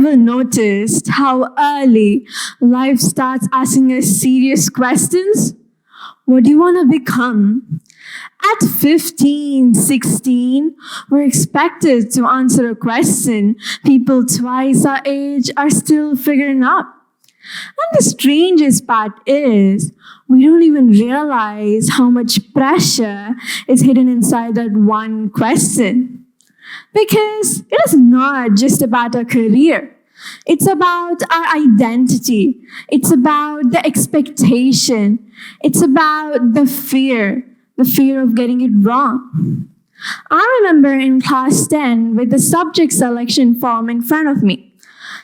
ever noticed how early life starts asking us serious questions? What do you want to become? At 15, 16, we're expected to answer a question people twice our age are still figuring out. And the strangest part is, we don't even realize how much pressure is hidden inside that one question. Because it is not just about our career. It's about our identity. It's about the expectation. It's about the fear of getting it wrong. I remember in class 10 with the subject selection form in front of me.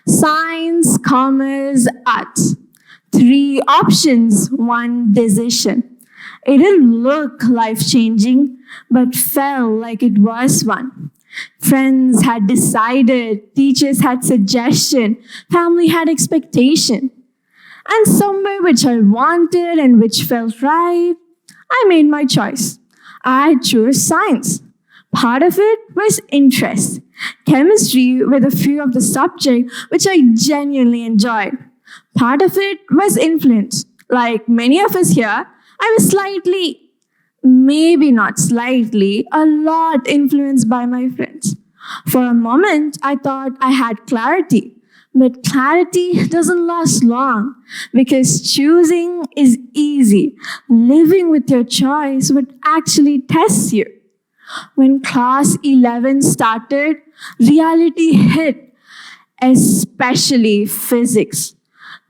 Science, commerce, arts. 3 options, 1 decision. It didn't look life-changing, but felt like it was one. Friends had decided, teachers had suggestion, family had expectation. And somewhere which I wanted and which felt right, I made my choice. I chose science. Part of it was interest. Chemistry with a few of the subject which I genuinely enjoyed. Part of it was influence. Like many of us here, I was slightly, maybe not slightly, a lot influenced by my friends. For a moment, I thought I had clarity. But clarity doesn't last long because choosing is easy. Living with your choice would actually test you. When class 11 started, reality hit, especially physics.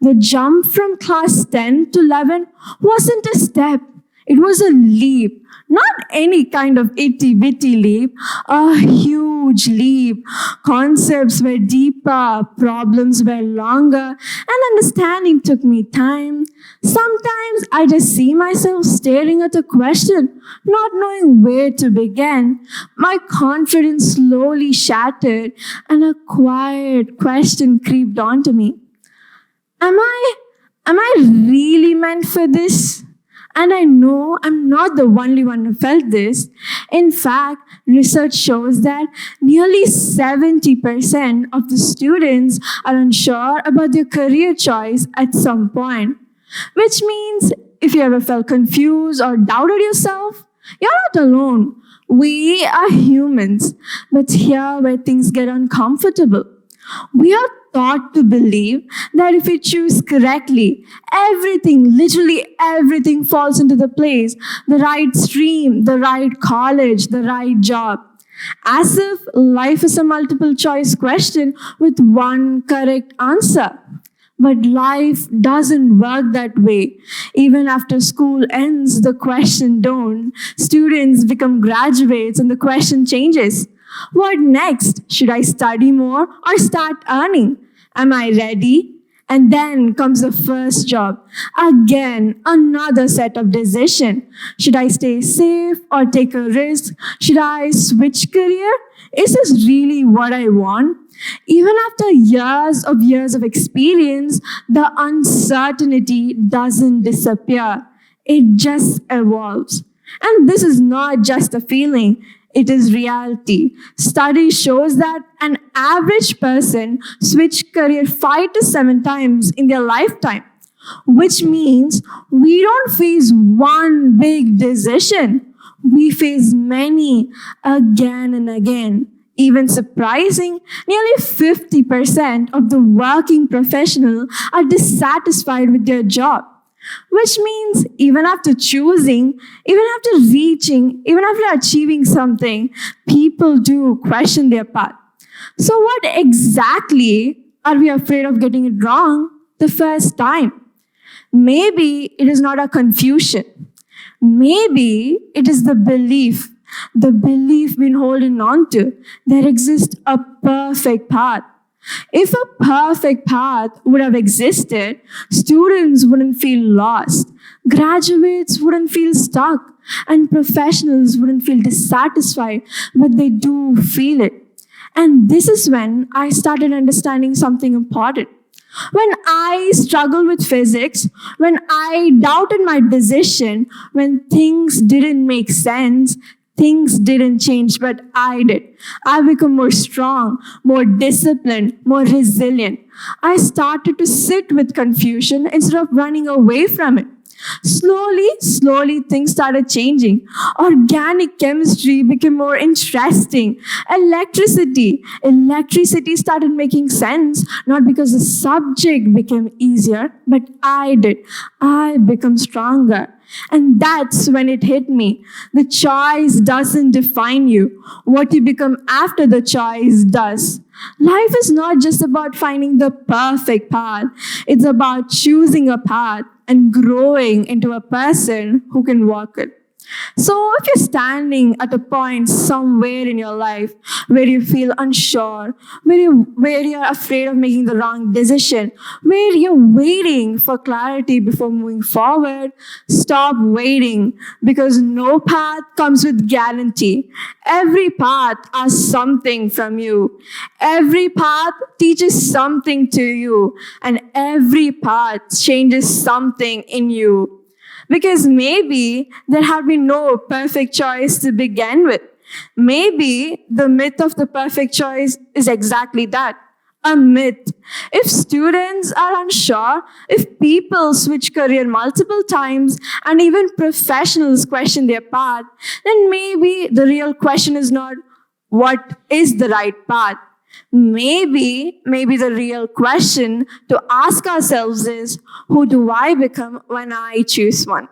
The jump from class 10 to 11 wasn't a step, it was a leap. Not any kind of itty-bitty leap, a huge leap. Concepts were deeper, problems were longer, and understanding took me time. Sometimes I just see myself staring at a question, not knowing where to begin. My confidence slowly shattered, and a quiet question creeped onto me. Am I really meant for this? And I know I'm not the only one who felt this. In fact, research shows that nearly 70% of the students are unsure about their career choice at some point. Which means if you ever felt confused or doubted yourself, you're not alone. We are humans. But here where things get uncomfortable. We are taught to believe that if we choose correctly, everything, literally everything falls into the place. The right stream, the right college, the right job. As if life is a multiple choice question with one correct answer. But life doesn't work that way. Even after school ends, the question don't. Students become graduates and the question changes. What next? Should I study more or start earning? Am I ready? And then comes the first job. Again, another set of decision. Should I stay safe or take a risk? Should I switch career? Is this really what I want? Even after years of experience, the uncertainty doesn't disappear. It just evolves. And this is not just a feeling. It is reality. Study shows that an average person switch career 5 to 7 times in their lifetime, which means we don't face one big decision. We face many again and again. Even surprising, nearly 50% of the working professionals are dissatisfied with their job. Which means even after choosing, even after reaching, even after achieving something, people do question their path. So what exactly are we afraid of getting it wrong the first time? Maybe it is not a confusion. Maybe it is the belief we've been holding on to. There exists a perfect path. If a perfect path would have existed, students wouldn't feel lost, graduates wouldn't feel stuck, and professionals wouldn't feel dissatisfied, but they do feel it. And this is when I started understanding something important. When I struggled with physics, when I doubted my decision, when things didn't make sense, Things didn't change, but I did. I became more strong, more disciplined, more resilient. I started to sit with confusion instead of running away from it. Slowly, things started changing. Organic chemistry became more interesting. Electricity started making sense, not because the subject became easier, but I did. I became stronger. And that's when it hit me. The choice doesn't define you. What you become after the choice does. Life is not just about finding the perfect path. It's about choosing a path and growing into a person who can walk it. So, if you're standing at a point somewhere in your life where you feel unsure, where you're afraid of making the wrong decision, where you're waiting for clarity before moving forward, stop waiting because no path comes with guarantee. Every path asks something from you. Every path teaches something to you, and every path changes something in you. Because maybe there had been no perfect choice to begin with. Maybe the myth of the perfect choice is exactly that, a myth. If students are unsure, if people switch career multiple times, and even professionals question their path, then maybe the real question is not what is the right path. Maybe the real question to ask ourselves is, who do I become when I choose one?